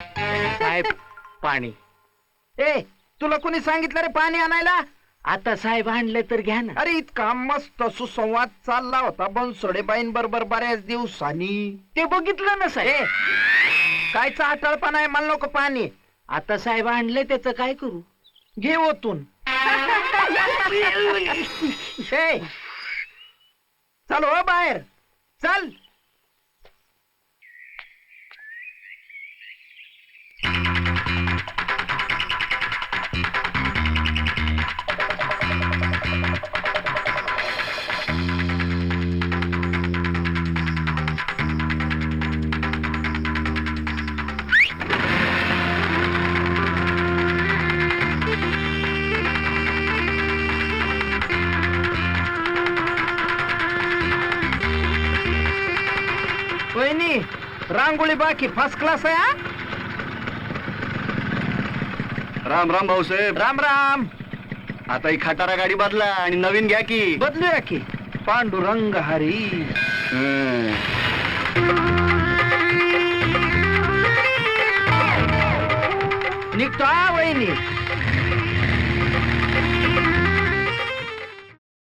साहेब पाणी. ए तुला कोणी सांगितलं रे पाणी आणायला? आता साहेब आणलं तर घ्या ना. अरे इतका मस्त सुसंवाद चालला होता बनसोडेबाईं बरोबर बऱ्याच दिवसांनी. ते बघितलं ना ए साहेब. कायचा अटळपणा आहे, मला नको पाणी. आता साहेब आणलं त्याचं काय करू? घे ओतून. ए चल हो बाहेर चल. वहिनी रांगोळी बाकी फर्स्ट क्लास आहे हा? राम राम भाऊसाहेब. राम राम. आता ही खटारा गाडी बदला आणि नवीन घ्या की. बदलूया की. पांडुरंग हरी. हं. निघतो हा वहिनी.